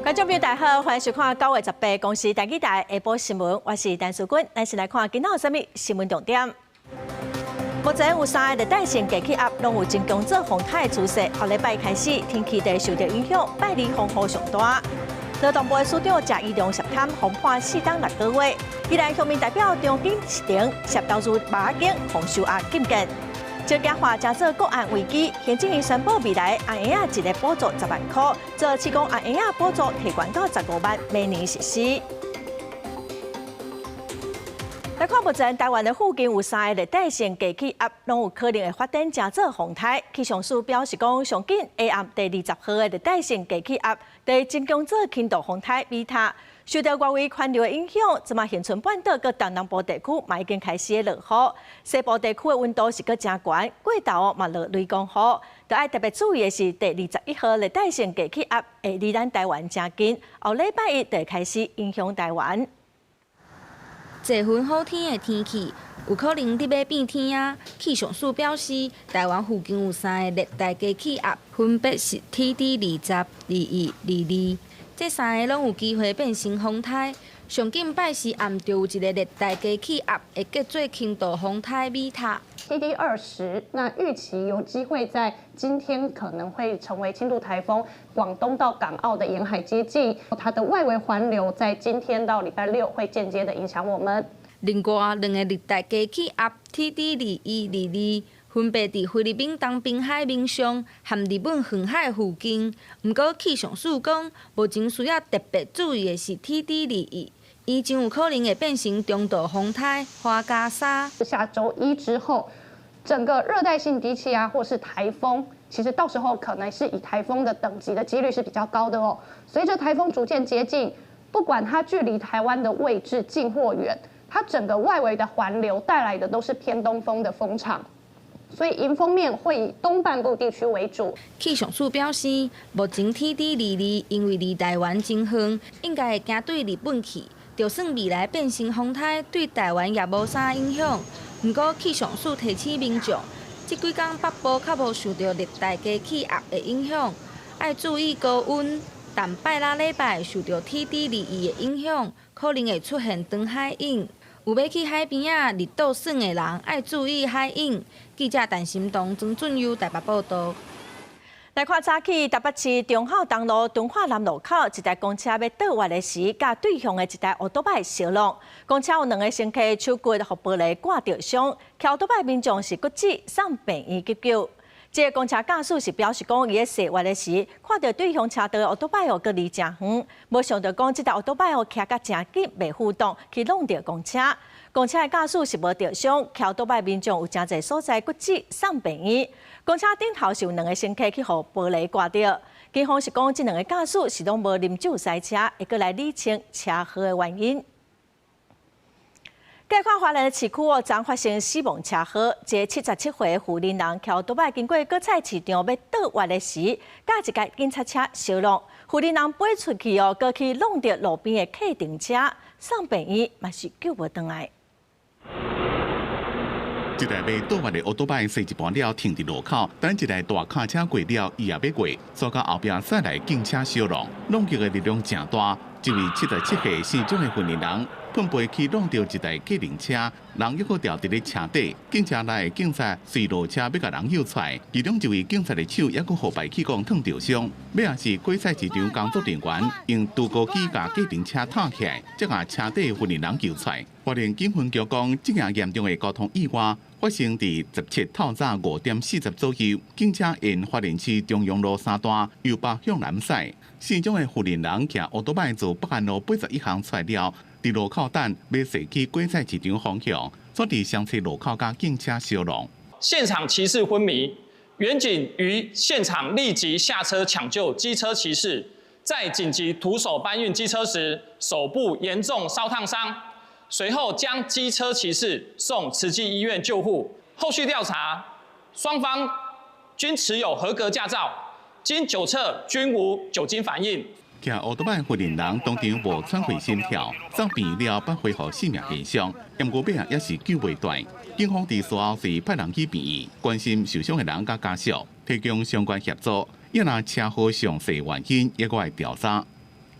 观众朋友大家好，欢迎收看9月18公司台记台下晡新闻，我是陈淑君，咱先来看今仔有啥物新闻重点。目前有3个热带性低气压拢有真强做风台的趋势，后礼拜开始天气地受到影响，拜日风雨上大。劳动部署长谢宜良涉贪风判4档6个月，依然乡民代表张景成涉投资马景防收押禁见。这家化加做国安危机，行政院宣布未来阿婴仔一个补助10万块，做提供阿婴仔补助提悬到15万，明年实施。来看目前台湾的附近有3个热带性低气压，拢有可能会发展成做风台。气象署表示讲，上紧下暗第20号的热带性低气压，会增强做轻度风台米塔。受到外围环流的影响，即马恒春半岛佮东南部地区嘛已经开始落雨，西部地区的温度是佮真悬，过头嘛落雷公雨。要爱特别注意的是，第21号热带性低气压会离咱台湾真近，后礼拜一就会开始影响台湾。这份好天的天气，有可能伫要变天啊！气象署表示，台湾附近有3个热带低气压，分别是 TD20、21、22。这3个拢有机会变成风台。上近拜四暗就有一个热带低气压，会结做轻度风台米塔。TD20，那预期有机会在今天可能会成为轻度台风，广东到港澳的沿海接近。它的外围环流在今天到礼拜6会间接的影响我们。另外2个热带低气压 TD21、22。分别伫菲律宾东滨海面上和日本远海附近。不过气象署讲，目前需要特别注意的是 TD21，伊真有可能会变成中度风台花加沙。下周1之后，整个热带性低气压或是台风，其实到时候可能是以台风的等级的几率是比较高的哦。随着台风逐渐接近，不管它距离台湾的位置近或远，它整个外围的环流带来的都是偏东风的风场。所以迎风面会以东半部地区为主。气象署表示，目前 TD22因为离台湾真远，应该会行对日本去，就算未来变成风台，对台湾也无啥影响。不过气象署提醒民众，这几天北部较无受到热带低气压的影响，要注意高温。但拜六礼拜受到 TD22的影响，可能会出现长海影。有要去海边啊日倒耍的人，爱注意海影。记者陈心东、曾俊佑台北报道。来看早起，台北市中孝东路敦化南路口，一台公车要倒弯的时，甲对向的一台奥多拜相撞。公车有2个乘客手骨互玻璃挂着伤，骑奥多拜民众是骨折，送病院急救。这个公车驾驶是表示讲，伊咧驶弯的时，看到对向车道的奥多拜隔离真远，无想到讲，这台奥多拜骑甲真紧，袂互动，去弄到公车。公车的驾驶是无着伤，骑奥多拜民众有真侪所在骨折，送病院。公车顶头是有2个乘客去互玻璃挂着。警方是讲，这2个驾驶是拢无啉酒赛车，会过来理清车祸的原因。介看华南的市区昨发生死亡车祸，一个77岁的妇人人骑奥多拜经过果菜市场要倒弯的时，甲一架警察车相撞，妇人人飞出去过去弄到路边的客停车，送病院嘛是救无回来。一台要倒弯的奥多拜驶一半了，停伫路口，等一台大卡车过了，伊也要过，所到后边驶来警车相撞，弄击的力量真大。一位77岁姓钟的妇人人碰背去弄到一台客停车，人抑阁掉伫咧车底，警车内的警察随落车要甲人救出来，其中一位警察的手抑阁互排气管烫着伤。尾也是果菜市场工作人员用除高机甲客停车抬起来，才甲车底的妇人人救出来。花莲警分局讲，这样严重的交通意外发生伫17透早5点40左右，警车沿花莲市中央路3段由北向南驶。姓钟的妇人人骑奥多拜自北安路81巷出来了，伫路口等要驶去果菜市场方向，所伫相车路口甲警车相撞。现场骑士昏迷，员警于现场立即下车抢救机车骑士，在紧急徒手搬运机车时，手部严重烧烫伤，随后将机车骑士送慈济医院救护。后续调查，双方均持有合格驾照。经酒测均无酒精反应。骑奥多拜妇人人当场无喘气心跳，送病院了，不恢复性命危险。但过尾也是救袂断。警方伫随后是派人去病院，关心受伤的人甲家属，提供相关协助。也拿车祸详细原因，也搁来调查。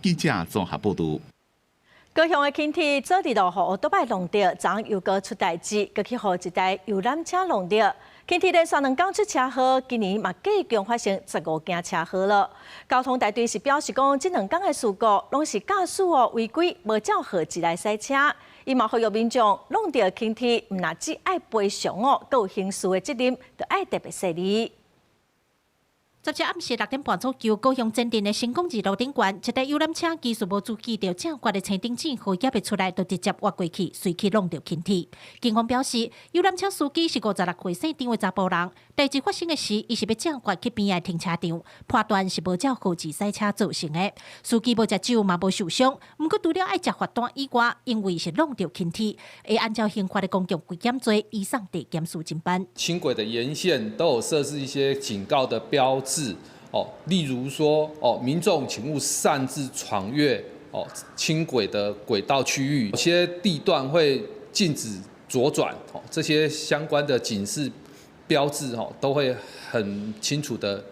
记者综合报道。高雄的轻铁早日落互乌多摆弄到，昨又搁出代志，搁去互一台游览车弄到。轻铁连续2天出车祸，今年嘛继续发生15件车祸了。交通大队是表示讲，这2天的事故拢是驾驶违规无照号志来驶车。伊嘛呼吁民众弄到轻铁，唔但只爱赔偿搁有刑事的责任，就爱特别设立。昨日暗时6点半左右，高雄前镇的成功路路顶馆，一台游览车技术无注意到正挂的青顶子，互夹袂出来，就直接滑过去，随去弄到轻铁。警方表示，游览车司机是56岁姓张的查甫人。代志发生的时，伊是要正挂去边的停车场，判断是无照号志驶车造成的。司机无食酒嘛无受伤，不过除了爱食罚单以外，因为是弄到轻铁，会按照刑法的公共危险罪移送地检署侦办。轻轨的沿线都有设置一些警告的标志。例如说，民众请勿擅自闯越轻轨的轨道区域，有些地段会禁止左转，这些相关的警示标志都会很清楚的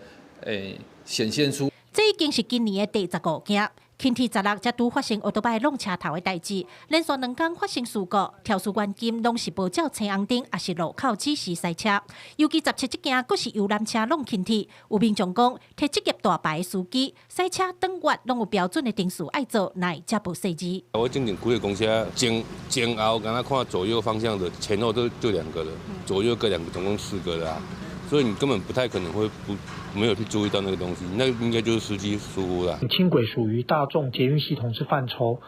显现出。这已经是今年的第15件。轻铁16才拄发生乌多摆弄车头的代志，连续2天发生事故，肇事原金拢是无照青红灯，也是路口指示驶车。尤其17件，佫是游览车弄轻铁。有民众讲，摕职业大牌的司机驶车等越拢有标准的定数爱做，乃才无细致。我正开的公车前后，刚刚看左右方向的前后就2个了，左右各2个，总共4个了。所以你根本不太可能会没有去注意到那个东西，那应该就是司机疏忽了。轻轨属于大众捷运系统之范畴，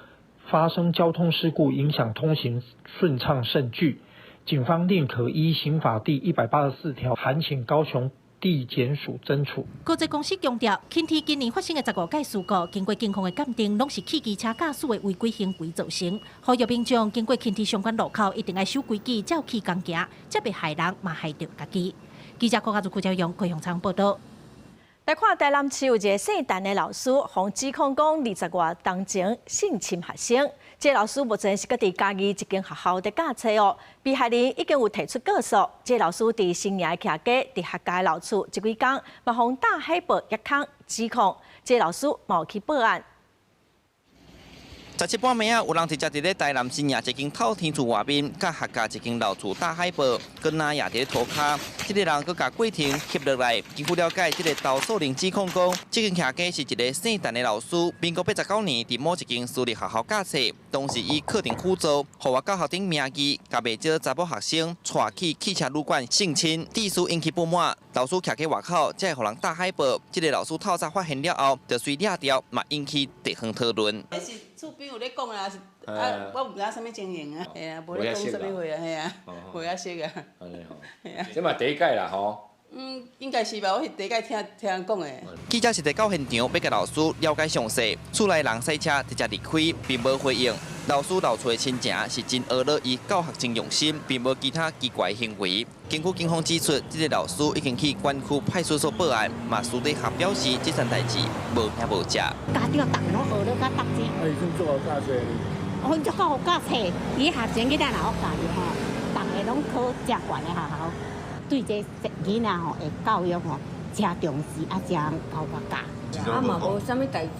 发生交通事故影响通行顺畅甚巨。警方另可依刑法第184条函请高雄地检署侦处。高捷公司强调，轻铁今年发生的15件事故，经过警方的鉴定，拢是汽机车驾驶的违规行为造成。呼吁民众经过轻铁相关路口，一定要守规矩，照起讲行，才袂害人，嘛害着家己。记者郭家祖、用高雄场报道。来看台南市有一个姓陈的老师，被指控讲20多当前性侵学生。这老师目前是搁伫嘉义一间学校在教册哦。被害人已经有提出告诉。这老师伫新营的徛家，伫学家老厝这几天，嘛被大海报一空指控。这老师冇去报案。17半暝有人直接伫咧台南新营一间透天厝外面，甲学家一间老厝大海报，佮拿野伫涂骹。这个人佮甲过程翕落来，经过了解，这个投诉人指控讲，这间徛家是一个姓陈的老师，民国89年伫某一间私立学校教册，当时以课程辅助，互我教学顶名义，甲未少查某学生带去汽车旅馆性侵，地事引起不满。老师徛喺外口，才会互人大海报。这个老师透早发现了后，就随掠掉，嘛引起地方讨论。厝边有咧讲啊，是我唔知啥物情形啊，系啊，无咧讲啥物话啊，系啊，无遐熟啊，系啊，这嘛第一届啦吼。应该是吧，我是第一届听人讲的。记者实地到现场，要甲老师了解详细。厝内人驶车直接离开，并无回应。老师流出的亲情是真娱乐，伊教学真用心，并无其他奇怪行为。根据警方指出，这个老师已经去关区派出所报案，嘛私底下表示这件代志无听无食。家长逐拢学了甲读书。已经做好教册。我做好教册，伊学生去咱老学教吼，逐个拢考正悬的学校。对这囡仔吼的教育吼，真重视啊，真高甲教。啊嘛无啥物代志。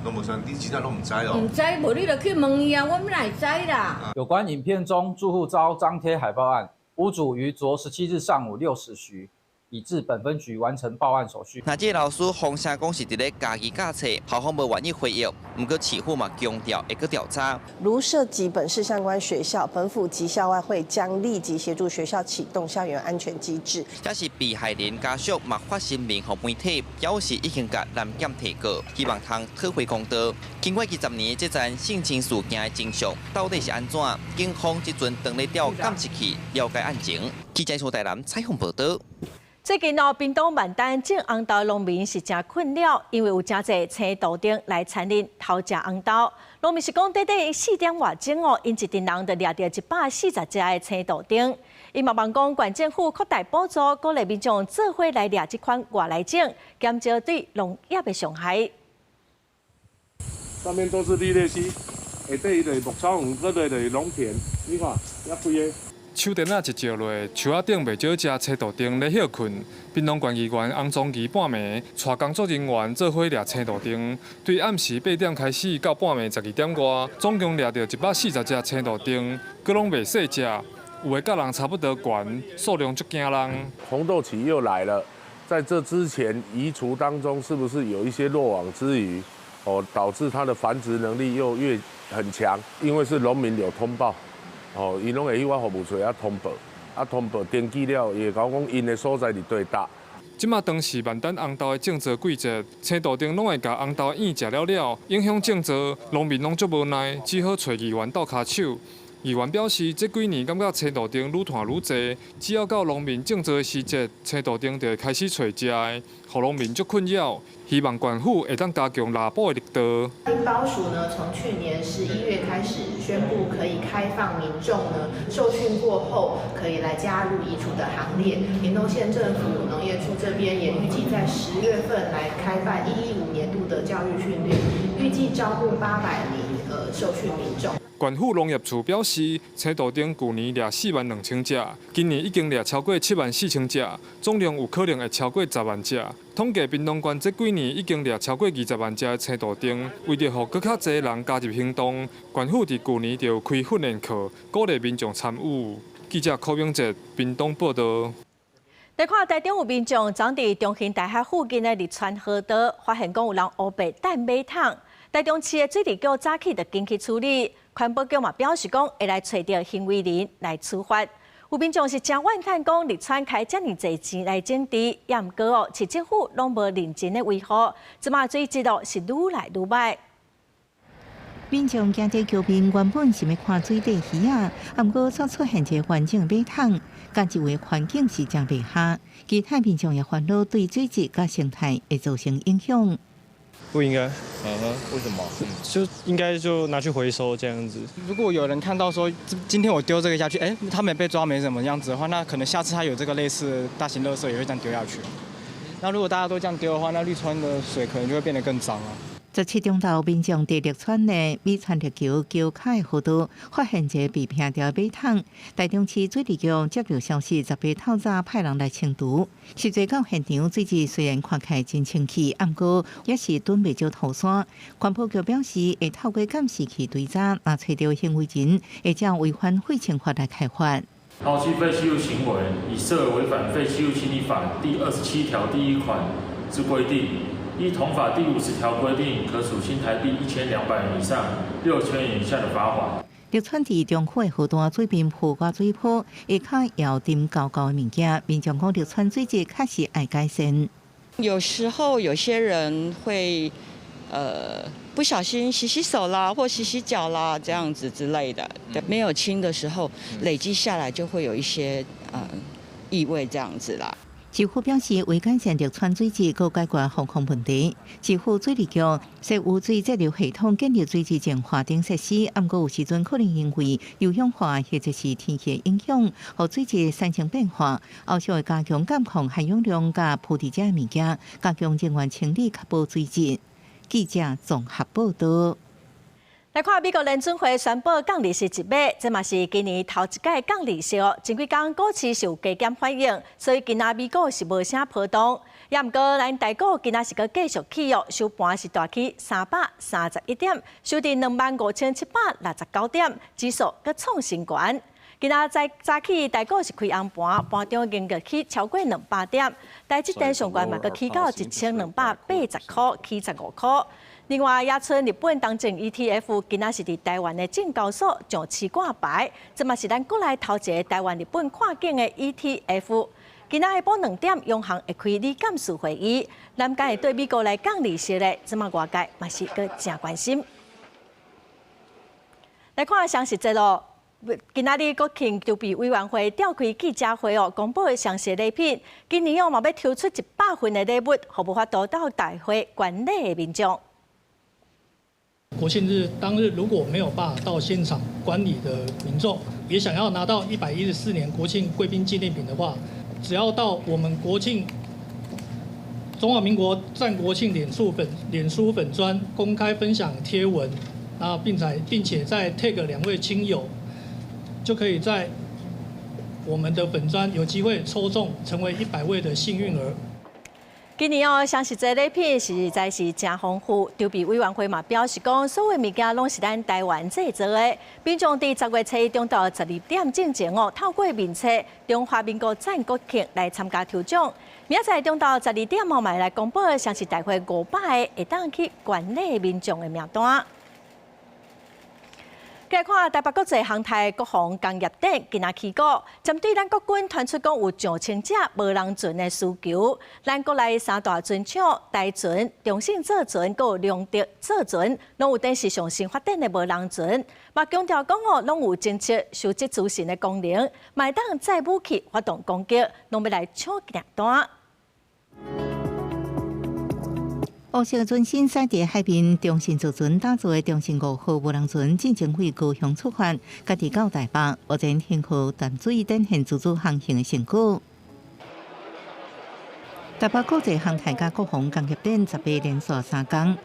拢无啥，你真正拢唔知哦。唔知，无你就去问伊啊，我哪会知啦？有关影片中住户遭张贴海报案，屋主于昨17日上午6时许，已至本分局完成报案手续。那这老师风声讲是伫咧家己教册，校方无愿意回应，不过市府嘛强调会去调查。如涉及本市相关学校，本府及校外会将立即协助学校启动校园安全机制。也是被害人家属嘛发声明互媒体，表示已经甲南检提告，希望通讨回公道。经过20年，这件性侵事件的真相到底是安怎？警方即阵当咧调监视器了解案情。记者苏台南采访报道。最近屏东万丹种红豆农民是真困扰，因为有真侪青豆丁来产林偷食红豆。农民是讲，短4点外钟因一群人就掠到140只的青豆丁。伊嘛望讲，县政府扩大补助，鼓励民众做伙来掠这款外来种，减少对农业的伤害。上面都是绿鬣蜥，下底就是牧草园，嗰度就是农田，你看，遐贵个。手电仔一照落，树仔顶袂少只青豆丁咧休困。槟榔县议员洪宗仪半暝带工作人员做伙掠青豆丁，对暗时8点开始到半暝12点外，总共掠到140只青豆丁，佮拢袂细只，有的甲人差不多悬，数量足惊人。红豆期又来了，在这之前移除当中，是不是有一些落网之鱼？导致它的繁殖能力又越很强，因为是农民有通报，伊拢会去我服务处通报登记了，伊会甲我讲因的所在伫对搭。即马当时万丹红豆的种植季节，青豆丁拢会甲红豆叶食了，影响种植，农民拢足无奈，只好找议员斗骹手。议员表示，这几年感觉青豆丁愈摊愈济，只要到农民种植的时节，青豆丁就会开始找食的，互农民足困扰。希望县府会当加强拉保的力度。林保署呢，从去年11月开始宣布可以开放民众呢受训过后，可以来加入移除的行列。屏东县政府农业处这边也预计在10月份来开办115年度的教育训练，预计招募800名受训民众。县府农业处表示，青豆丁去年掠42000只，今年已经掠超过74000只，总量有可能会超过10万只。统计屏东县这几年已经掠超过20万只的青豆丁，为着让更较侪人加入行动，县府伫去年就有开训练课，鼓励民众参与。记者柯永哲，屏东报道。来看台中有民众昨伫中兴大学附近的日川河道，发现讲有人乌白蛋马桶。台中市的水利局早起就紧去处理，环保局嘛表示讲会来找到行为人来处罚。有民众是真怨叹讲日川开遮尔侪钱来整治，也毋过市政府拢无认真的维护，即马水质是愈来愈歹。民众惊这桥边原本是要看水底鱼啊，毋过所出现一环境马桶，甲一位环境是真袂合。其他民众也烦恼对水质甲生态会造成影响。不应该，为什么？就应该就拿去回收这样子。如果有人看到说今天我丢这个下去，他没被抓没什么样子的话，那可能下次他有这个类似的大型垃圾也会这样丢下去。那如果大家都这样丢的话，那绿川的水可能就会变得更脏啊。17中昼，民众伫绿川的美川绿桥桥脚的河道发现一个被拼掉的马桶。台中市水利局接到消息，10日透早派人来清除。实际到现场，水质虽然看起来真清气，不过也是蹲袂少土山。环保局表示，会透过监视器追查，若找到行为人，会将违反废清法来开罚。抛弃废弃物行为，已涉违反废弃物清理法第27条第1款之规定。依同法第50条规定，可处新台币1200元以上6000元以下的罚款。绿川伫中区的河道水边铺挂水泡，下骹摇沉高高的物件，民众讲绿川水质确实爱改善。有时候有些人会不小心洗洗手啦，或洗洗脚啦，这样子之类的，没有清的时候累积下来就会有一些异味这样子啦。市府表示，为改善绿川水质，佮解决防控问题，市府水利局设污水截流系统建立水质净化等设施，不过有时阵可能因为有氧化或者是天气影响，和水质产生变化。后续会加强监控含氧量甲铺伫遮物件，加强人员清理，确保水质。记者综合报道。来看美国联准会宣布降利息一码，这嘛是今年头一届降利息哦。前几天股市是有加减反应，所以今仔美股是无啥波动。也毋过咱台股今仔是个继续起哦，收盘是大起331点，收伫25769点，指数阁创新高。今仔早起台股是开红盘，盘中经过起超过200点，台积电上悬嘛阁起到1280块，起15块。另外，也剩日本当证 ETF， 今仔是伫台湾的证交所上市挂牌，这嘛是咱国内头一个台湾日本跨境的 ETF。今仔下晡2点，央行会开理监事会议，咱敢会对美国来降利息咧？这嘛外界嘛是阁真关心。来看详细节咯。今仔日国庆筹备委员会召开记者会哦，公布详细礼品。今年嘛要抽出100份的礼物，互无法度到大会管理的民众。国庆日当日，如果没有办法到现场观礼的民众，也想要拿到114年国庆贵宾纪念品的话，只要到我们国庆中华民国战国庆脸书粉专公开分享贴文，并且在 tag 2位亲友，就可以在我们的粉专有机会抽中成为100位的幸运儿。今年双十节礼品实在是真丰富，筹备委员会嘛表示讲，所有物件拢是咱台湾制作的。民众伫10月7日中到12点之前透过面册中华民国战国旗来参加抽奖。明仔中到12点嘛来公布双十大会500个会当去馆内民众的名单。再看台北国际航太国防工业展今仔起过，针对咱国军传出讲有上千只无人船的需求，咱国内3大船厂台船、中信造船、佮龙德造船，拢有等是上新发展的无人船，嘛强调讲拢有侦测、收集资讯的功能，卖当载武器发动攻击，拢要来抢订单。乌色船身驶伫海边，中信造船打造的中信5号无人船进前为高雄出发，家己到台北，目前幸好淡水展现自主航行的成果。台北国际航太甲国防工业展18连续3天，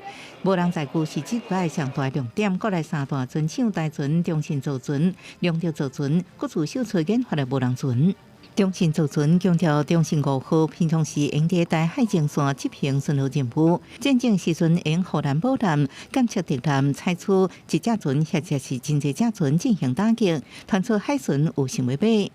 无人载具是这摆上大亮点。国内3大船厂台船、中信造船、龙德造船各自首次研发的无人船。中信造船强调，中信5号平常时用伫台海前线执行巡逻任务，战争时阵用护栏保栏、监测敌舰，采取一只船或者是真侪只船进行打击，传出海巡有想要买。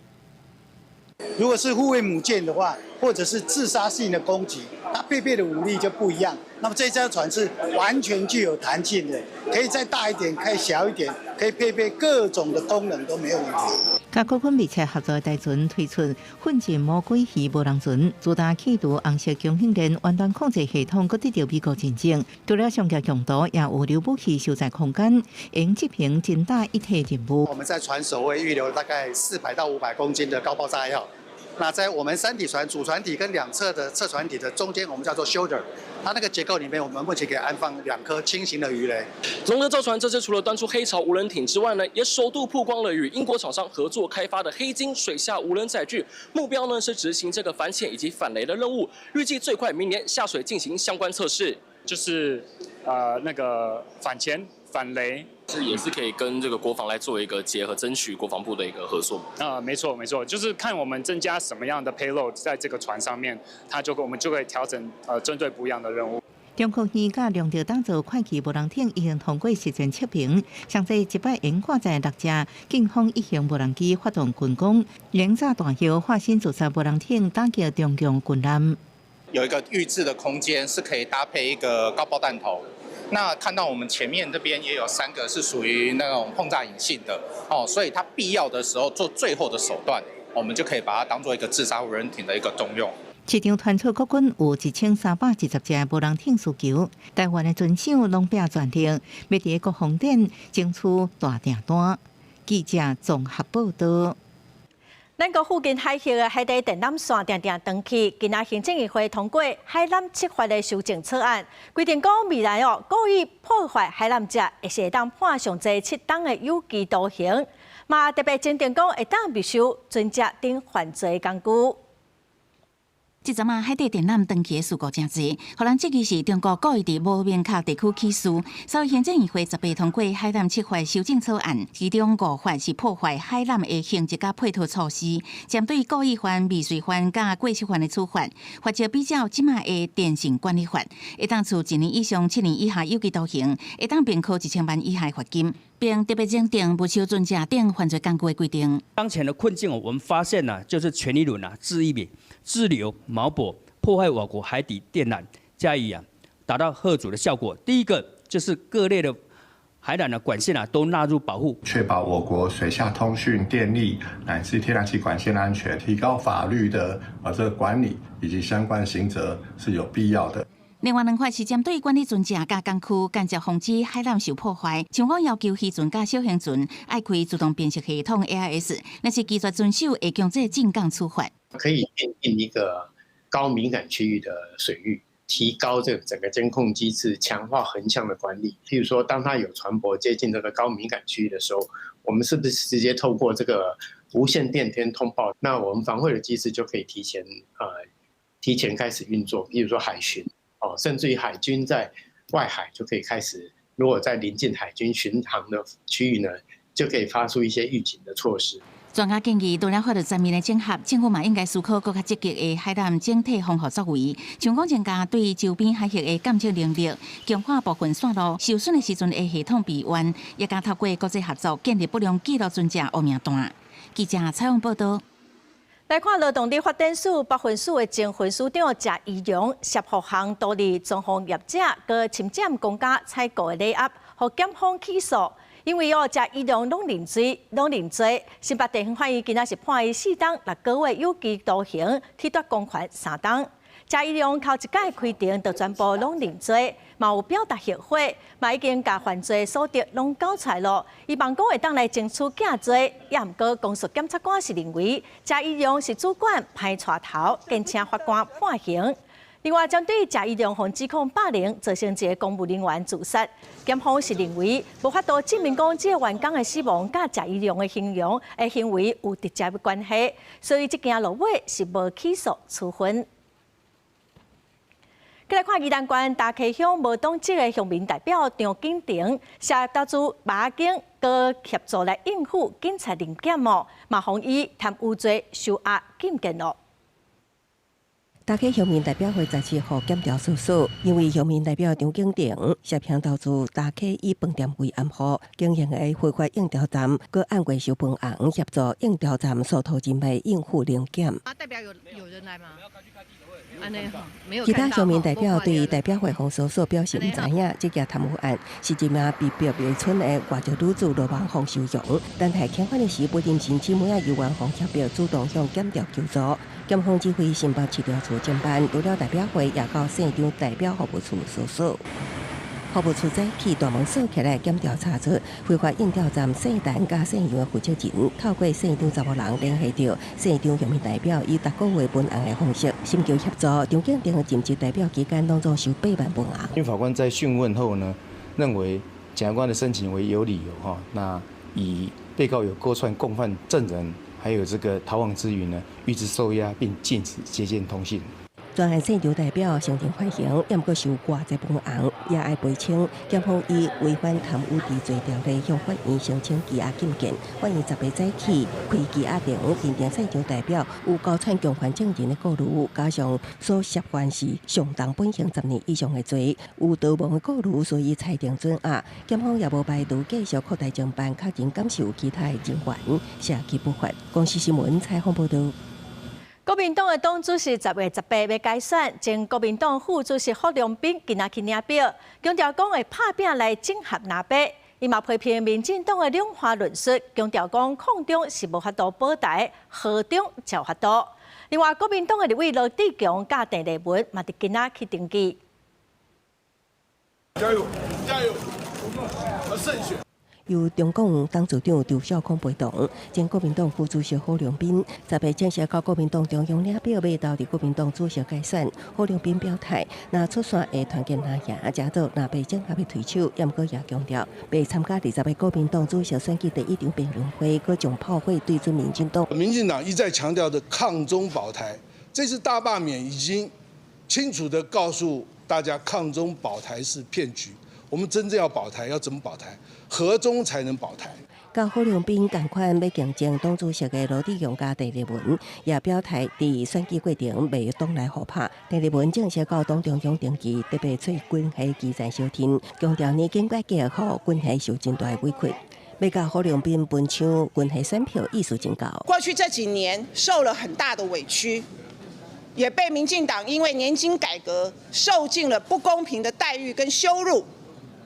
如果是护卫母舰的话，或者是自杀性的攻击，它配备的武力就不一样。那么这艘船是完全具有弹性的，可以再大一点，可以小一点，可以配备各种的功能都没有问题。甲国军密切合作的台船推出混进魔鬼鱼无人船，主打企图红色供应链完全控制系统，搁得到美国认证。除了上架用途，也有留武器收载空间，用执行真大一体任务。我们在船首会预留大概400到500公斤的高爆炸药。那在我们3体船主船体跟2侧的侧船体的中间，我们叫做 shoulder， 它那个结构里面，我们目前可以安放2颗轻型的鱼雷。龙德造船这次除了端出黑潮无人艇之外呢，也首度曝光了与英国厂商合作开发的黑鲸水下无人载具，目标呢是执行这个反潜以及反雷的任务，预计最快明年下水进行相关测试。就是那个反潜、反雷。也是可以跟这个国防来做一个结合，争取国防部的一个合作。没错，就是看我们增加什么样的 payload 在这个船上面，我们就可以调整针对不一样的任务。中国鱼甲龙德打造快骑无人艇已经通过实践测评，上届一摆悬挂在6只警方一型无人机发动军攻，连炸大号化身自杀无人艇打击中共军舰。有一个预制的空间是可以搭配一个高爆弹头。那看到我们前面这边也有3个是属于那种轰炸引信的所以它必要的时候做最后的手段，我们就可以把它当做一个自杀无人艇的一个重用。市场传出国军有1310只无人艇需求，台湾的船厂拢拼全力，要伫国防展争取大订单。记者综合报道。咱国附近海域的海底电缆线定定长期，今仔行政议会通过海缆执法的修正草案，规定讲未来故意破坏海缆者，会是会当判上侪7档的有期徒刑，嘛特别检定讲会当必须准则等犯罪工具。即阵啊，海底电缆长期的事故真侪，互人质疑是中国故意伫无明确地区起诉。所以行政议会18通过海缆执法修正草案，其中5法是破坏海缆的刑责甲配套措施，针对故意犯、未遂犯甲过失犯的处罚，或者比较即卖的电信管理法，会当处1年以上7年以下有期徒刑，会当并科1000万以下的罚金，并特别认定不受准则等犯罪工具的规定。当前的困境，我们发现就是权利轮恣意滞留、锚泊、破坏我国海底电缆，加以达到嚇阻的效果。第一个就是各类的海缆的管线都纳入保护，确保我国水下通讯、电力乃至天然气管线的安全，提高法律的这个管理以及相关刑责是有必要的。另外2块是针对管理船只甲港区间接防止海缆受破坏，像讲要求渔船甲小型船爱开自动辨识系统 AIS， 若是拒绝遵守，会强制进港处罚。可以奠定一个高敏感区域的水域，提高这个整个监控机制，强化横向的管理。譬如说，当它有船舶接近这个高敏感区域的时候，我们是不是直接透过这个无线电天通报？那我们防卫的机制就可以提前开始运作。譬如说海巡甚至于海军在外海就可以开始，如果在临近海军巡航的区域呢，就可以发出一些预警的措施。专家建议，除了法律层面的整合，政府嘛应该思考更加积极的海南整体防护作为，像讲增加对周边海域的监测能力，强化部分线路受损的时阵的系统备援，也加透过国际合作建立不良记录存证黑名单。记者采访报道。来看劳动力发展署北分署的前分署长谢宜良涉服项独立装潢业者佮侵占公家采购的礼盒，和检方起诉。因为谢宜良拢认罪，新北地方法院今仔是判伊4档6个月有期徒刑，褫夺公权3档。谢宜良头一届开庭就全部拢认罪，嘛有表达后悔，嘛已经把犯罪所得拢交出来了。伊望讲会当来争取假罪，也毋过公诉检察官是认为谢宜良是主管歹带头，建请法官判刑。另外，针对谢宜良被指控霸凌，造成一个公务人员自杀，检方是认为无法度证明讲这个员工的死亡甲谢宜良的行为有直接的关系，所以这件落尾是无起诉处分。再来看宜兰县大溪乡无党籍的乡民代表张景庭，涉投资马警，佮协助来应付警察临检嘛防伊贪污罪受压禁见咯。大溪乡民代表会17号检调处所，因为乡民代表张景庭涉嫌投资大溪以饭店为暗号经营的非法应调站，佮按月收分红协助应调站所投人脉应付临检。代表有人来吗？其他乡民代表对代表会方所所表示唔知影，这件贪污案是一名被标为村的外籍女子罗万芳收容，但系警方的时不定前姊妹由万芳协调主动向检调求助。检方指挥新北市调处侦办，除了代表会，也到县长代表服务处搜索。服务处早起大门锁起来，检调查出非法应调站姓陈甲姓杨的负责人，透过姓张查某人联系到姓张乡民代表，以6个月分红的方式寻求协助。张景庭任职代表期间当中收8万分红。因为法官在讯问后呢，认为检察官的申请为有理由哈，那以被告有勾串共犯证人，还有这个逃亡之余呢，予之收押，并禁止接见通信。专案县长代表申请缓刑，也毋过收偌济分红，也爱赔清。检方以违反贪污治罪条例向法院申请羁押禁见。法院10日早起开羁押庭，认定县长代表有勾串共犯证人的顾虑，加上所涉犯是上当本刑10年以上的罪，有逃亡的顾虑，所以裁定准押。检方也无排除继续扩大侦办，确认感受其他的人员涉及不法。公司新闻采访报道。国民党的党主席10月18日要改选，前国民党副主席霍良斌今仔去领表，强调讲会拍拼来整合南北。伊嘛批评民进党的两化论述，强调讲抗中是无法度保台，和中才有法度。另外，国民党的立委罗志强甲郑丽文嘛伫今仔去登记。加油，加油，胜选。由中共党组长周小康陪同，前国民党副主席霍良斌10日正式到国民党中央领表，要投入国民党主席改选。霍良斌表态，若出线会团结南下，加做南北整合的推手，也毋过也强调，要参加20日国民党主席选举第1场辩论会，佮将炮灰对准民进党。民进党一再强调的抗中保台，这次大罢免已经清楚的告诉大家，抗中保台是骗局。我们真正要保台，要怎么保台？和中才能保台。甲霍良斌同款要竞争党主席的罗志强甲郑丽文也表态，伫选举过程袂党内互拍。郑丽文正式到党中央登记，特别找军系基层小天，强调年金改革后军系受真大委屈。要甲霍良斌分抢军系选票，意思真高。过去这几年受了很大的委屈，也被民进党因为年金改革受尽了不公平的待遇跟羞辱。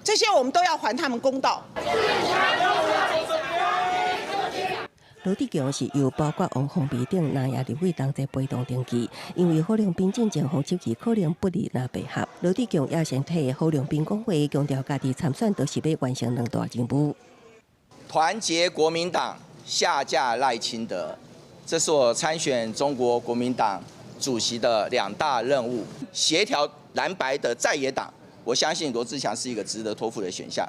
这些我们都要还他们公道。罗志强是由包括王宏伟等南亚立委同齐陪同登记，因为霍良斌进前方手期可能不利那配合。罗志强也先替霍良斌讲话，强调家己参选都是要完成2大任务：团结国民党，下架赖清德，这是我参选中国国民党主席的2大任务；协调蓝白的在野党，我相信罗志祥是一个值得托付的选项。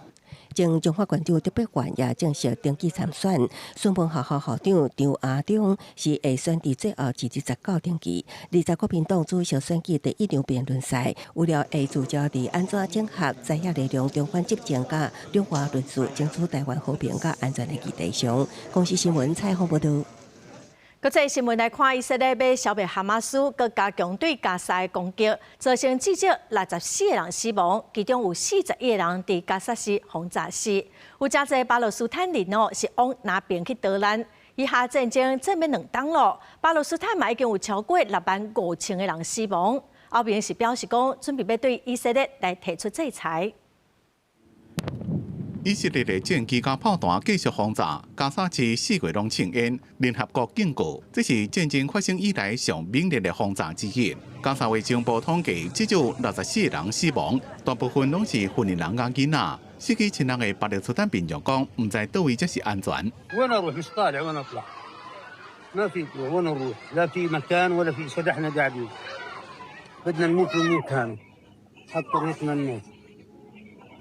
前中华县长特别员也正式登记参选，顺丰学校校长张亚中是会选伫最后至29登记。20国民党主席选举第1场辩论赛，为了会聚焦伫安怎整合在野力量、中反执政甲中华论述，争取台湾和平甲安全的议题上。公司新闻采访报道。国际新闻来看，以色列要消灭哈马斯，佮加强对加沙的攻击，造成至少64个人死亡，其中有41个人伫加沙市轰炸死。有真侪巴勒斯坦人是往那边去逃难。以下战争正面2冬咯，巴勒斯坦嘛已经有超过65000个人死亡。后边是表示讲，准备要对以色列来提出制裁。以色列的战机甲炮弹继续轰炸，加沙市4月拢庆烟。联合国警告，这是战争发生以来上猛烈的轰炸之一。加沙卫生部统计，至少64个人死亡，大部分拢是妇人人甲囡仔。死去亲人的巴勒斯坦民众讲，唔知倒位才是安全。وين اروح مش طالع وين اطلع؟ ما في وين اروح؟ لا في مكان ولا في شيء احنا قاعدين. بدنا نموت ونموت هنا. حط طريقنا الناس.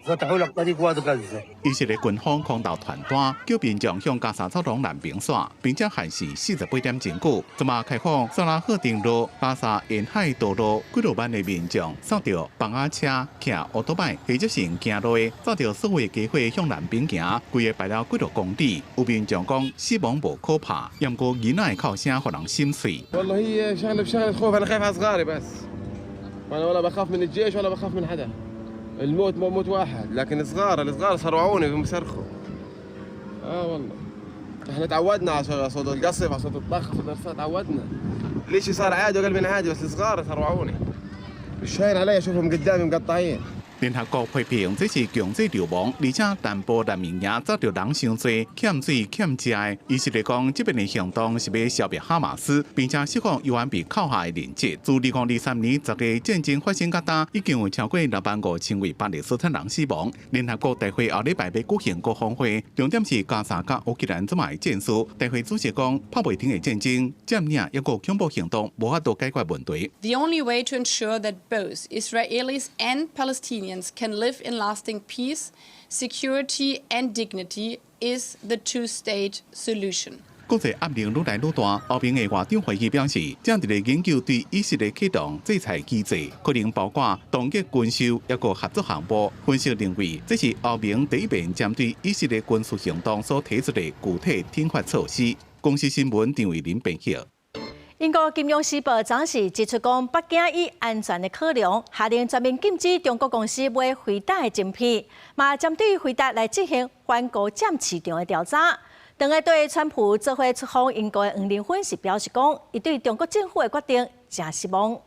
فتحوا لك طريق واد غزة。以色列军方空投传单，叫民众向加沙走廊南边线，并且限时48点钟久。昨晚开放萨拉赫定路、加沙沿海道路几落万的民众，扫着房仔车、骑奥多摆，或者是行路的，照着所谓机会向南边行，规个排了几落公里。有民众讲死亡无可怕，不过囡仔的哭声互人心碎。والله هي شغله بشغله خوف انا خايف على صغاري بس. وانا ولا بخاف من الجيش ولا بخاف من حدا. الموت موت واحد لكن الصغار صرعوني بيصرخوا. والله احنا تعودنا على صوت القصف على صوت الطخ صوت الرصاص تعودنا. ليش صار عادي وقلبي عادي بس الصغار صرعوني. مش هين علي اشوفهم قدامي مقطعين. 联合国批评这是强制流亡，而且南部难民营遭到人伤多，欠水欠食的。以色列讲，这边的行动是要消灭哈马斯，并且释放犹原被扣下的人质。自2023年10月战争发生到今，已经有超过65000位巴勒斯坦人死亡。联合国大会后礼拜要举行国防会，重点是加沙甲乌克兰这卖战事。大会主席讲，拍袂停的战争、占领抑个恐怖行动，无法度解决问题。The only way to ensure that both Israelis and Palestinians can live in lasting peace, security and dignity is the two-state solution. 国际压力愈来愈大，欧盟的外长会议表示，正在研究对以色列启动制裁机制，可能包括冻结军售抑个合作项目。分析认为，这是欧盟第一遍针对以色列军事行动所提出的具体惩罚措施。公司新闻张伟林编辑。英国《金融时报》昨时指出，讲北京以安全的考量，下令全面禁止中国公司买回答的晶片，嘛针对回答来进行反高占市场的调查。当个对川普做伙出访英国的黄玲芬是表示讲，伊对中国政府的决定真失望。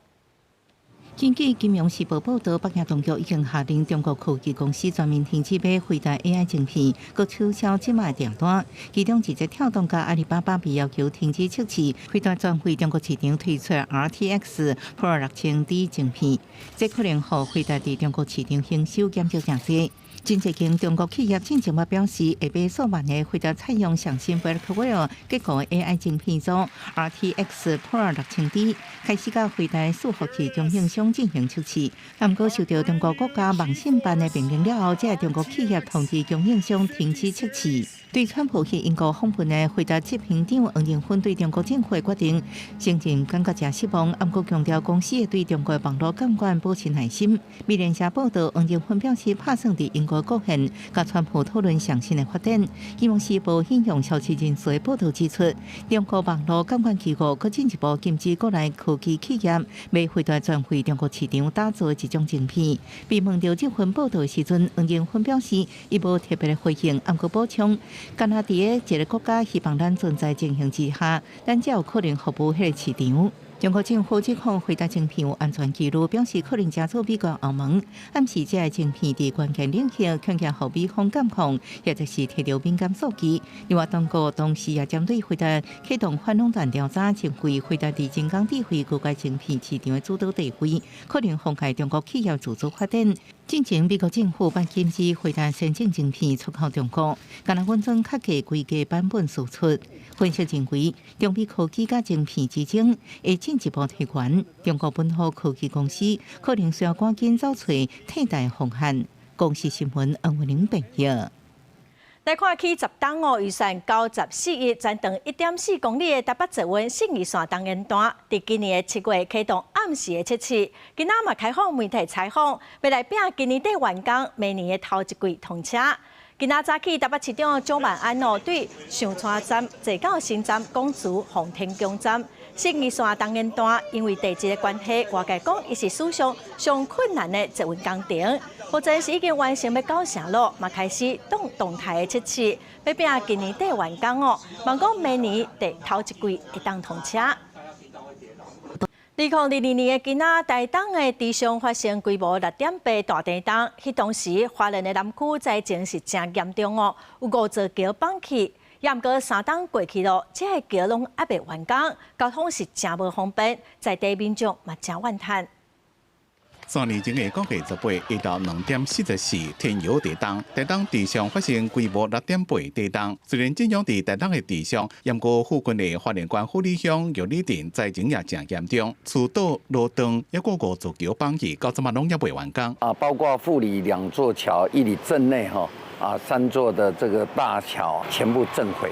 根据《金融时报》报道，北京当局已经下令中国科技公司全面停止买回答 AI 晶片，佮取消即卖订单。其中，字节跳动甲阿里巴巴被要求停止测试回答转回中国市场推出 RTX Pro 6000D 晶片，这可能互回答伫中国市场营收减少真济。真侪间中国企业进前嘛表示，会买数万个回答采用上新 Blackwell 结构 AI 晶片组 RTX Pro 6000D，开始甲回答伺服器中型商进行测试。但过受到中国国家网信办的命令了后，这中国企业通知供应商停止测试。对川普去英国访问的回答执行长黄仁勋对中国政府的决定，承认感觉真失望，不过强调公司会对中国网络监管保持耐心。美联社报道，黄仁勋表示打算伫英国国现，甲川普讨论上新的发展。金融时报引用消息人士的报道指出，中国网络监管机构更进一步禁止国内科技企业买回答转回中国市场打造的一种晶片。被问到这份报道的时阵，黄仁勋表示，伊无特别的回应，不过补充。加拿大一个国家希望咱存在情形之下，咱才有可能服务迄个市场。中国政府指控回答晶片有安全记录，表示可能加速美国欧盟暗示这个晶片伫关键领域恐吓互美方监控，或者是摕到敏感数据。另外，中国同时也针对回答启动反垄断调查，称为回答伫人工智慧高阶晶片市场的主导地位，可能妨碍中国企业自主发展。进前，美国政府把禁止回答先进晶片出口中国，敢若稳装较价规格版本输出。分析认为，中美科技甲晶片之争会进一步提悬，中国本土科技公司可能需要赶紧找找替代方案。公司新闻黄文玲报道。来看去10档预算94亿，全长1.4公里的台北捷运信义线东延段，伫今年的7月启动暗时的测试，今仔嘛开放媒体采访，要来拼今年底完工，明年的头一季通车。今仔早起，台北市长蒋万安对上川站坐到新站公祠奉天宫站。信义线东延段因为地质的关系，外界讲伊是史上上困难的捷运工程。目前是已经完成要到城路，嘛开始动态的测试，要拼今年底完工哦。望讲明年第头一季会当通车。2022年的今仔，台东的地上发生规模6.8大地震，迄当时花莲的南区灾情是真严重哦，有5座桥崩起。也毋过3档过去咯，这个桥拢还未完工，交通是真无方便，在地民众嘛真怨叹。3年前的9月18日到2.44天摇地震，台东地上发生规模6.8地震。虽然震央伫台东的地上，不过附近的花莲县富里乡玉里镇灾情也真严重，厝倒路灯，还有5座桥崩起，到即嘛拢也未完工。包括富里2座桥，一里镇内3座的这个大桥全部震毁。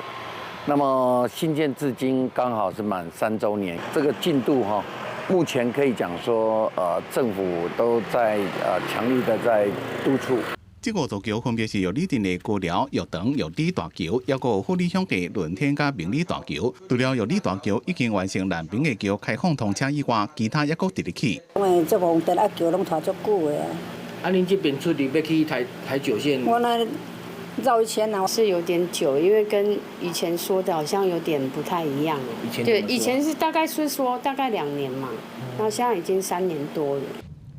那么新建至今刚好是满3周年，这个进度目前可以讲说，政府都在强力的在督促。这5座桥分别是玉里镇的高寮、玉长、玉里大桥，还有富里乡的轮天甲明里大桥。除了玉里大桥已经完成南平的桥开放通车以外，其他也搁直入去。因为这红灯桥拢拖足久的啊。恁这边出力要去台九线？我那绕一圈啊，是有点久，因为跟以前说的好像有点不太一样。对，以前是大概是说大概2年嘛，然后现在已经3年多了。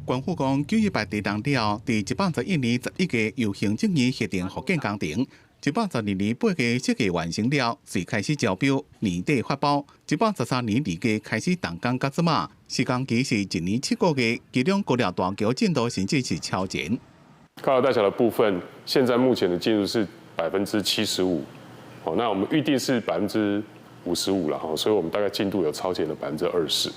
官府讲，918地震了，伫111年11月由行政院核定复建工程，112年8月设计完成了，遂开始招标，年底发包。113年2月开始动工，到即嘛，施工期是1年7个月，其中高寮大桥进度甚至是超前。高寮大桥的部分，现在目前的进度是75%，那我们预定是55%了，所以我们大概进度有超前的20%，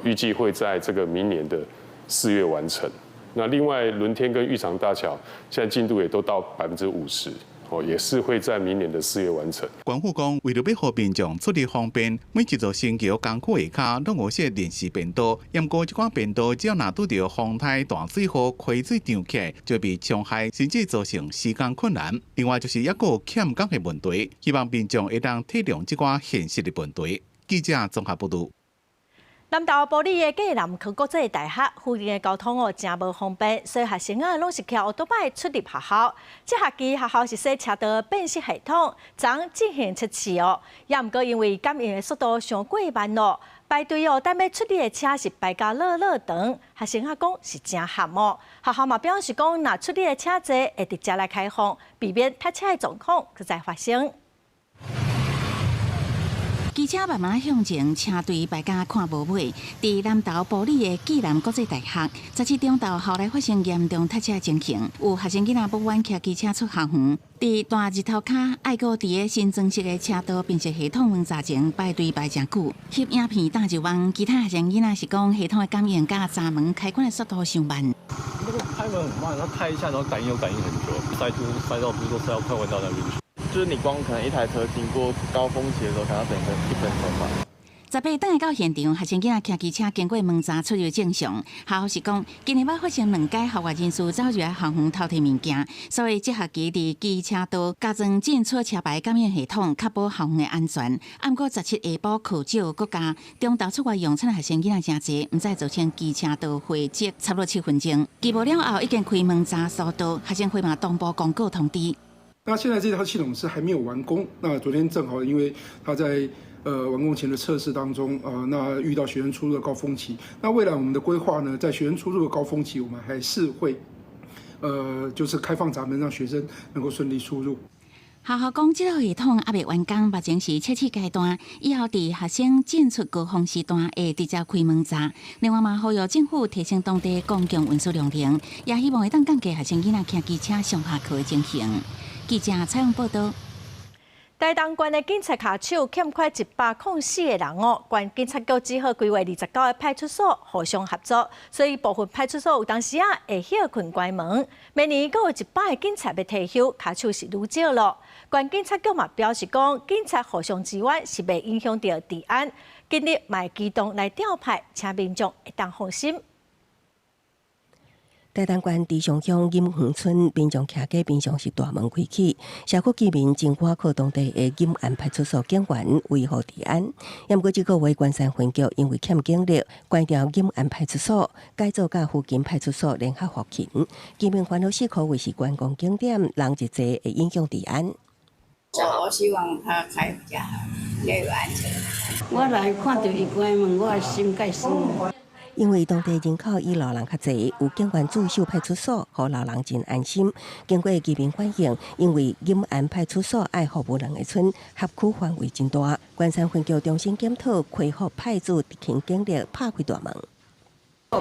预计会在这个明年的4月完成。那另外轮天跟玉长大桥现在进度也都到50%，也是会在明年的4月完成。官府讲，为了要让民众出入方便，每一座新桥工区下骹拢有设临时便道，不过这款便道只要若拄到风台大水后开水涨起来，就被冲害，甚至造成施工困难。另外就是还有欠工的问题，希望民众会当体谅这款现实的问题。记者综合报道。南投埔里的暨南区国际大学附近的交通真无方便，所以学生拢是骑奥多摆出入学校。这学期学校是说车道辨识系统昨进行测试也毋过因为感应的速度上过慢咯，排队等要出入的车是排甲老长，学生讲是真寒学校嘛表示讲，若出入的车多，会直接来开放，避免塞车的状况搁再发生。机车慢慢向前，车队排甲看无尾。伫南投埔里的暨南国际大学，17中昼后来发生严重塞车情形，有学生囡仔不愿骑机车出校园，伫大日头骹爱搁伫个新装饰的车道辨识系统门闸前排队排真久。翕影片打就望，其他学生囡仔是讲系统的感应甲闸门开关的速度上慢。那个开门很慢，它开一下，然后感应很久，塞到不是说塞到快弯道那边去。就是你光可能一台车经过高峰期的时候，可能要等1分钟吧。18等下到现场，学生囡仔骑机车经过门闸出入正常。校方是讲，今年要发生2届校外人士走入来校园偷摕物件，所以这学期伫机车道加装进出车牌感应系统，确保校园的安全。不过17下晡课少国加中昼出外用餐的学生囡仔真济，毋知造成机车道会积差不多7分钟。期末了后已经开门闸疏导，学生会嘛同步公告通知。那现在这套系统是还没有完工。那昨天正好因为它在完工前的测试当中那遇到学生出入的高峰期。那未来我们的规划呢，在学生出入的高峰期，我们还是会就是开放闸门，让学生能够顺利出入。学校讲，这套系统还未完工，目前是测试阶段，以后伫学生进出高峰时段会直接开门闸。另外嘛，呼吁政府提升当地公共运输量能，也希望会当降低学生囡仔骑机车上下课的情形。记者采访报道。台东县的警察下手欠缺104个人哦，县警察局只好规划29个派出所互相合作，所以部分派出所有当时会休困关门。明年阁有100个警察要退休，下手是愈少咯。县警察局嘛表示讲，警察互相支援是袂影响到治安，今日卖机动来调派，请民众会当放心。台东县池上乡银园村民众徛街边上是大门开启，社区居民真赶靠当地的银安派出所警员维护治安。也毋过这个月关山分局因为欠警力，关掉银安派出所，改造甲附近派出所联合服勤。居民烦恼4可维持观光景点，人一济会影响治安。我希望他开比较好，也有安全。我来看到伊关门，我心介酸。因为当地人口以老人较侪，有警员驻守派出所，互老人真安心。经过居民反映，因为银安派出所爱服务2个村，辖区范围真大，关山分局重新检讨，恢复派驻勤警力，拍开大门。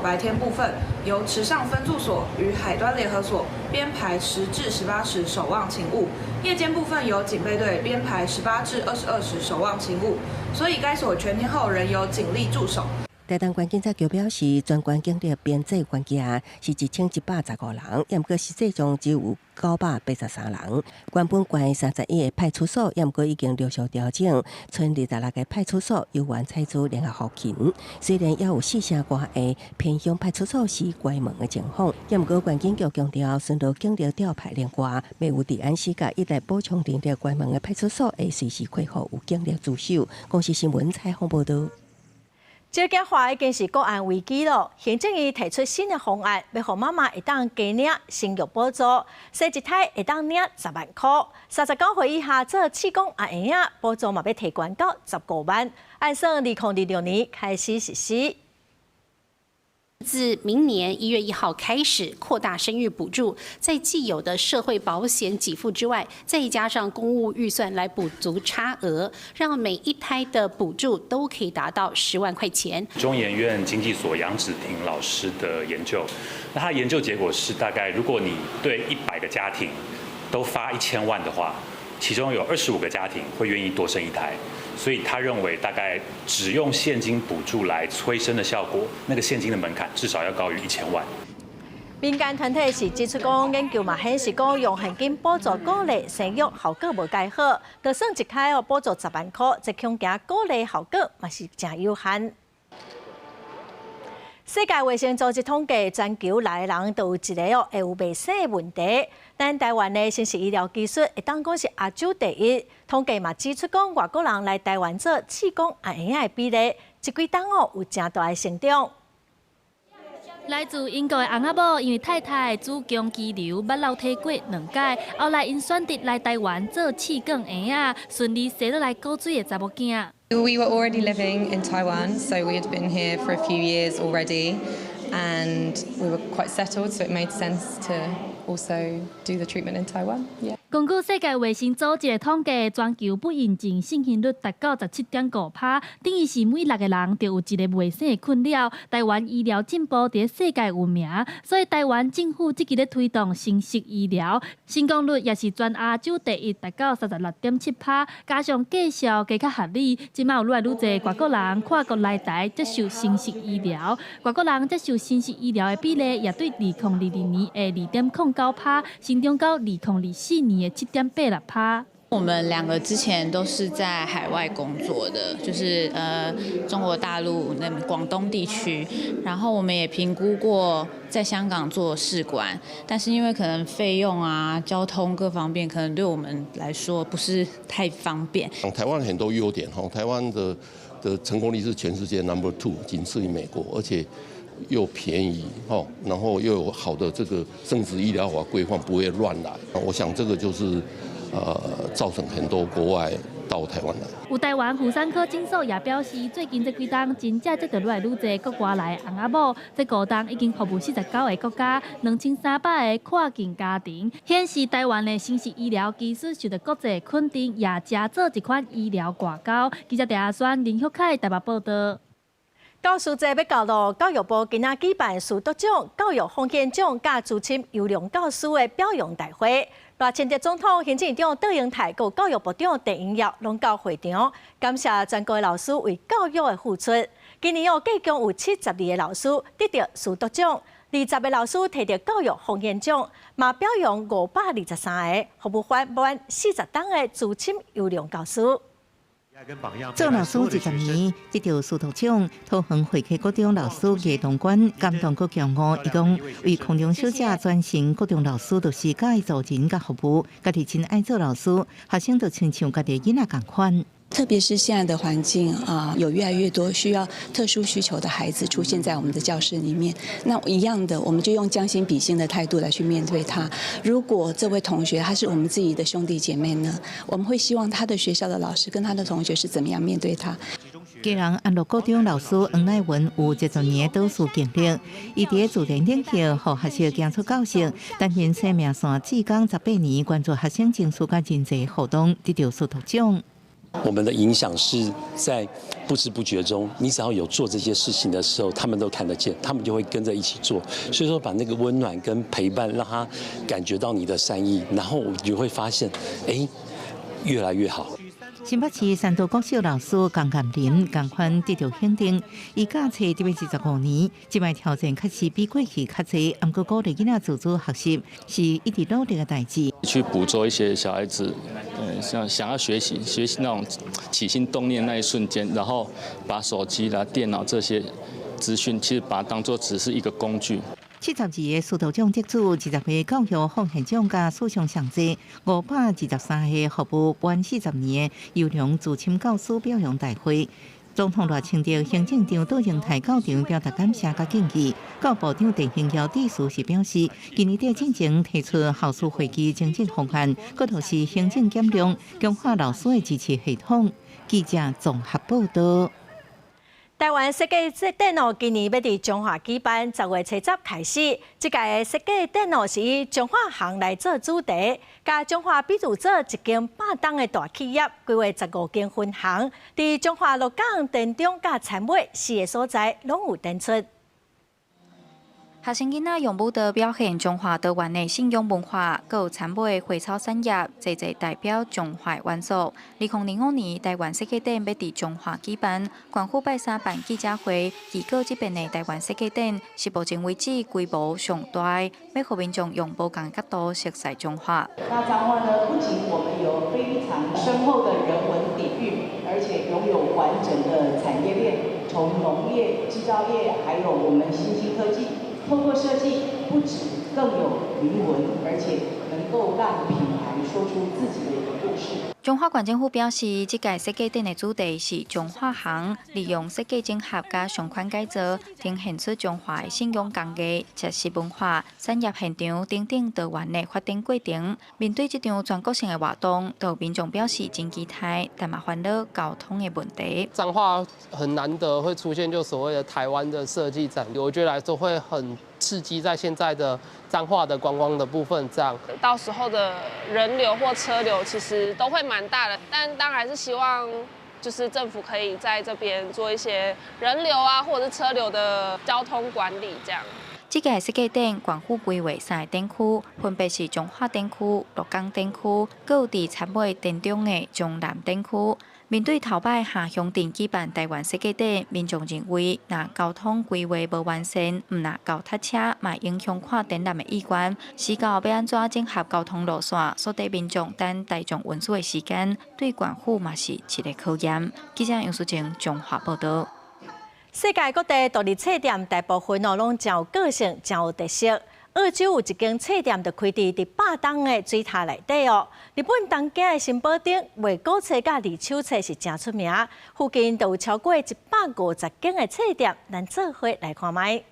白天部分由池上分驻所与海端联合所编排10至18时守望勤务，夜间部分由警备队编排18至22时守望勤务，所以该所全天候仍有警力驻守。台东县警察局表示，全县警力编制关价是1115人，也毋过实际上只有983人。原本县31个派出所，也毋过已经陆续调整，剩26个派出所由原采取联合服勤。虽然也有4成外个偏乡派出所是关门的情况，也毋过县警局强调，顺路警力调派另外，未有治安时间一来补充人力关门的派出所会随时恢复有警力驻守。公视新闻采访报道。这件化已经是个案危机了。行政院提出新的方案，要让妈妈会当加领生育补助，生一胎会当领10万块，39岁以下做试管阿婴仔补助嘛要提高到15万，按算2026年开始实施。自明年1月1号开始扩大生育补助，在既有的社会保险给付之外，再加上公务预算来补足差额，让每一胎的补助都可以达到10万块钱。中研院经济所杨芷婷老师的研究，那他的研究结果是，大概如果你对100个家庭都发1000万的话，其中有25个家庭会愿意多生一胎。所以他认为，大概只用现金补助来催生的效果，那个现金的门槛至少要高于1000万。民间团体是指出讲，研究嘛显示讲，用现金补助鼓励生育效果无介好，就算一胎补助10万块，这恐惊鼓励效果嘛是真有限。世界卫生组织统计，全球来的人都有一个会有袂生的问题。但台湾的生殖医疗技术会当讲是亚洲第一。统计嘛指出讲，外国人来台湾做试管阿婴仔的比例，这几档有真大的成长。来自英国的翁仔某，因为太太子宫肌瘤捌流体过2届，后来因选择来台湾做试管婴仔，顺利生落来高水的查某囝。We were already living in Taiwan, so we had been here for a few years already, and we were quite settled, so it made sense to also do the treatment in Taiwan. Yeah. 根据世界卫生组织的统计，全球不孕症盛行率达到17.5%，等于是每6个人就有一个未生的困扰。台湾医疗进步在世界有名，所以台湾政府积极咧推动生殖医疗，成功率也是全亚洲第一，达到36.7%。加上介绍加较合理，即卖有愈来愈侪外国人跨国来台接受生殖医疗，外国人接受生殖医疗的比例也对2022年的2.09%成长到2024年。7.86%。我们2个之前都是在海外工作的，就是中国大陆那广东地区，然后我们也评估过在香港做试管，但是因为可能费用啊、交通各方面，可能对我们来说不是太方便。台湾很多优点哈，台湾的成功率是全世界 No.2， 仅次于美国，而且又便宜哈，然后又有好的这个生殖医疗法规范，不会乱来。我想这个就是造成很多国外到台湾来。有台湾妇产科诊所也表示，最近这几冬真正接到愈来愈多国外来的翁仔某，这5冬已经服务49个国家、2300个跨境家庭，显示台湾的新式医疗技术受到国际肯定，也加做一款医疗外交。记者陈选林旭凯台北报道。教师节要到咯，教育部今仔举办树德奖、教育奉献奖甲资深优良教师的表扬大会。赖清德总统、行政院长邓英泰和教育部长陈英耀拢到会场，感谢全国的老师为教育的付出。今年计共有72个老师得到树德奖，20个老师摕到教育奉献奖，嘛表扬523个服务满40档的资深优良教师。做老师20年，得到树德奖，桃园会稽高中老师叶东冠感动佮骄傲。伊讲，为空中小姐转型高中老师，就是介做人甲服务，家己真爱做老师，学生就亲像家己囡仔共款。特别是现在的环境有越来越多需要特殊需求的孩子出现在我们的教室里面。那一样的，我们就用将心比心的态度来去面对他。如果这位同学他是我们自己的兄弟姐妹呢，我们会希望他的学校的老师跟他的同学是怎么样面对他。既然安乐高中老师黄乃文有70年的导师经历，伊伫自然领域和学生行出教室，担任生命线志工18年，关注学生情绪甲人际互动，得到树德奖。我们的影响是在不知不觉中，你只要有做这些事情的时候，他们都看得见，他们就会跟着一起做。所以说，把那个温暖跟陪伴，让他感觉到你的善意，然后你就会发现，越来越好。新北市三都国小老师江甘霖同款得到肯定，伊教册125年，即摆挑战确实比过去较侪，不过鼓励囡仔自主学习是一直努力的代志。去捕捉一些小孩子，想要学习那种起心动念那一瞬间，然后把手机啦、电脑这些资讯，其实把它当作只是一个工具。72个树德奖得主，20个教育奉献奖加史上上济，523个服务满40年的优良资深教师表扬大会。总统赖清德、行政长杜英泰到场表达感谢甲敬意。教部长陈英耀致辞时表示，今年在进前提出校事会议精进方案，佫就是行政减量，强化老师的支持系统。记者综合报道。台湾设计展览今年要伫中华举办，10月初10开始。这届的设计展览是以中华行来做主题，甲中华比如做一间8档的大企业，规划15间分行，伫中华鹿港、田中甲田尾4个所在拢有展出。学生囡仔用舞蹈表现中华多元的信仰文化，佮有田尾花草产业，侪代表中华元素。2005年台湾设计展要伫中华举办，官府拜3办记者会，预告这边的台湾设计展是目前为止规模上大的，要互民众用不同角度熟悉中华。那彰化呢，不仅我们有非常深厚的人文底蕴，而且拥有完整的产业链，从农业、制造业，还有我们新兴科技。透过设计，不止更有灵魂，而且能够让品牌说出自己的一个故事。中华县政府表示，这届设计展的主题是中华行，利用设计整合加相关改造，呈现出中华的信仰工艺、食食文化、产业现场等等多元的发展过程。面对这场全国性的活动，都有民众表示真期待，但嘛烦恼交通的问题。彰化很难得会出现就所谓的台湾的设计展，我觉得来说会很刺激在现在的彰化的观光的部分，这样到时候的人流或车流其实都会蛮大的，但当然还是希望就是政府可以在这边做一些人流啊或者是车流的交通管理这样。这届设计展，县府规划3个展区，分别是中华展区、鹿港展区，佮有伫田尾田中的中南展区。面对头摆下乡镇举办台湾设计展，民众认为，若交通规划无完善，毋若够塞车，嘛影响看展览的意愿。时到要安怎整合交通路线，所得民众等大众运输的时间，对县府嘛是一个考验。记者杨淑晴综合报道。世界各地独立册店大部分拢真有个性、真有特色。澳洲有一间册店就开伫8档的水塔内底哦。日本东京的新宝町卖古册甲二手册是真出名，附近就有超过150间的册店，咱做伙来看卖。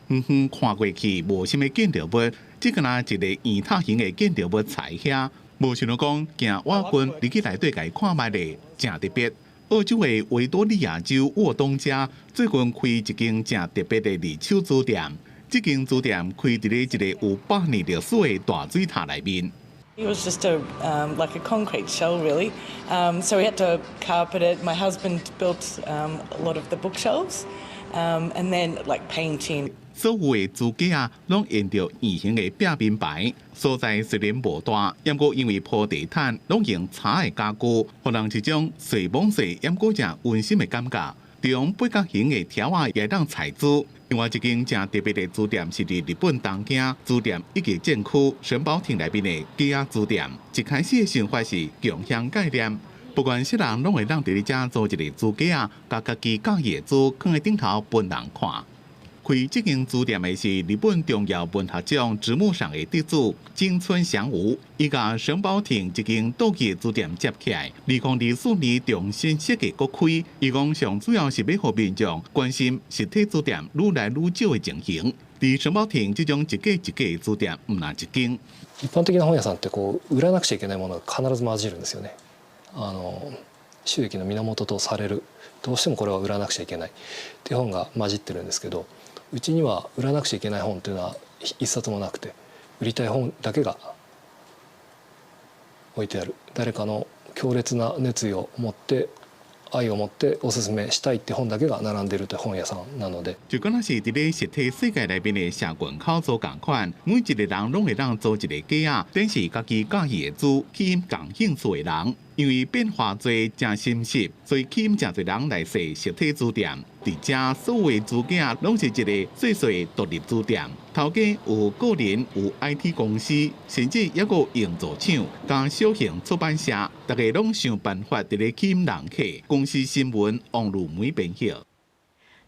远远看过去无什么建筑物，只敢若一个圆塔形的建筑物彩遐。无想到讲，行瓦群入去内底家看卖咧，正特别。澳洲的维多利亚州沃东家最近开一间正特别的二手租店。这间租店开伫咧一个有100年历史的大水塔内面。It was just like a concrete shell, really. So we had to carpet it. My husband built a lot of the bookshelves, and then like painting. 所有的租架拢用着圆形的壁面牌，所在虽然无大，不过因为铺地毯，拢用柴的家具，互人一种细蒙细，不过正温馨的感觉。中八角形的条啊也当采租。另外一间正特别的租店是伫日本东京租店一级镇区神保町内面的鸡鸭租店。一开始的想法是共享概念，不管谁人拢会当伫咧遮租一个租架，甲家己介意的租放喺顶头分人看。开这间书店的是日本重要文学奖直木赏的得主金村祥吾，伊甲神保町一间倒去的书店接起来，2024年重新设计国开。伊讲上主要是要互民众关心实体书店愈来愈少的情形。伫神保町这种一家一家的书店，唔难一間。一般的な本屋さんって売らなくちゃいけないものが必ず混じるんですよね。収益の源とされるどうしてもこれは売らなくちゃいけないっていう本が混じってるんですけど。うちには売らなくちゃいけない本っていうのは一冊もなくて、売りたい本だけが置いてある。誰かの強烈な熱意を持って愛を持っておすすめしたいって本だけが並んでいるという本屋さんなので。就敢若是伫咧实体世界内面的社群口租共款，每一个人拢会当租一个架啊，等是家己介意的租，吸引共兴趣的人。因为变化多、真新奇，所以吸引真侪人来设实体书店。伫遮所有的租架拢是一个细细的独立书店，头家有个人、有 IT 公司，甚至也有营造厂、甲小型出版社，大家拢想办法伫咧吸引人客。公司新闻网络每边晓。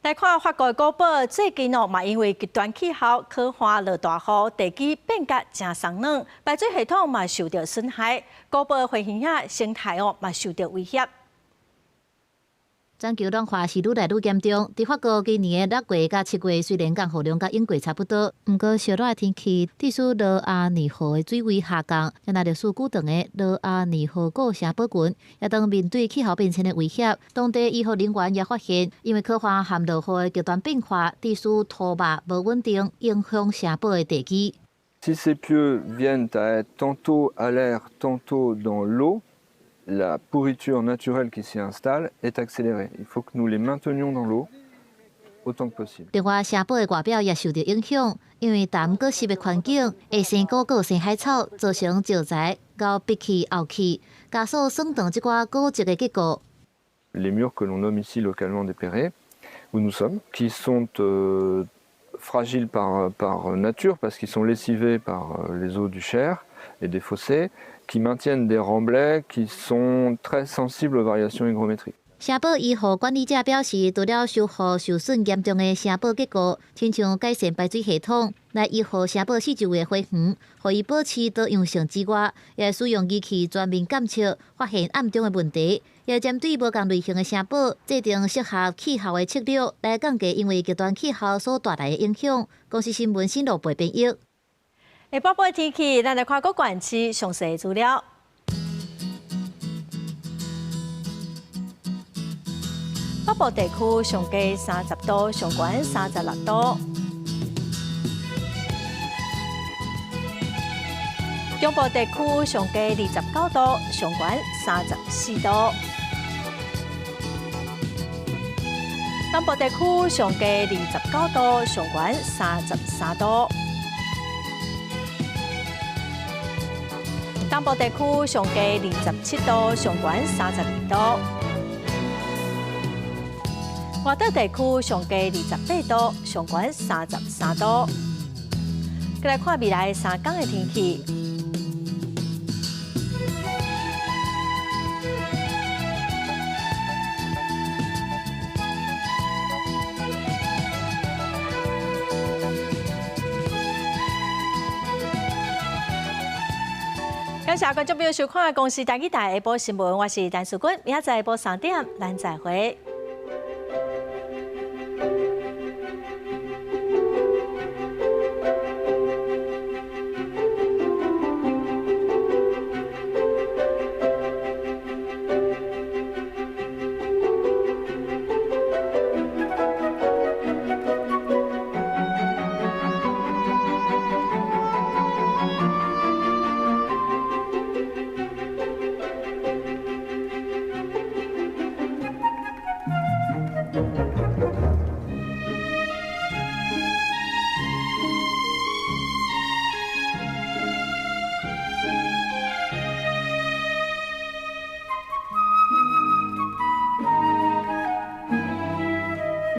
来看法国古堡，最近嘛因为极端气候，可汗落大雨，地基变甲真松软，排水系统嘛受到损害，古堡花园仔生态嘛受到威胁。全球暖化是愈来愈严重。伫法国今年的6月甲7月，虽然降雨量甲英国差不多，不过烧热的天气，致使罗阿尼河的水位下降，也那历史久长的罗阿尼河谷城堡群，也当面对气候变迁的威胁。当地医护人员也发现，因为可汗含落雨的极端变化，致使土脉无稳定，影响城堡的地基。Si ces pieux viennent à être tantôt à l'air, tantôt dans l'eau,la pourriture naturelle qui s'y installe est accélérée. Il faut que nous les maintenions dans l'eau autant que possible. 另外，城堡的外表也受到影响，因为淡果湿的环境会生果和生海草，造成石材到闭气后气，加速损长这寡果质的结构。Les murs que l'on nomme ici localement des perrets, où nous sommes, qui sont fragiles par nature parce qu'ils sont lessivés par les eaux du Cher et des fossés.qui maintiennent des remblais qui sont très sensibles aux variations hygrométriques. 城堡医护管理者表示，除了修复受损严重的城堡结构，亲像改善排水系统，来医护城堡四周围的花园，予伊保持多样性之外，也使用仪器全面监测，发现暗中的问题，也针对无同类型的城堡制定适合气候的策略，来降低因为极端气候所带来的影响。公司新闻新路背编译。下晡晡天气，咱来看各县市详细资料。北部地区上低30度，上悬36度；中部地区上低29度，上悬34度；南部地区上低29度，上悬33度。东部地区上低27度，上悬32度；外岛地区上低28度，上悬33度。再来看未来3天的天气。感谢观众朋友收看《公视台语台下晡新闻》，我是陈淑君，明仔载下晡3点，咱再会。了。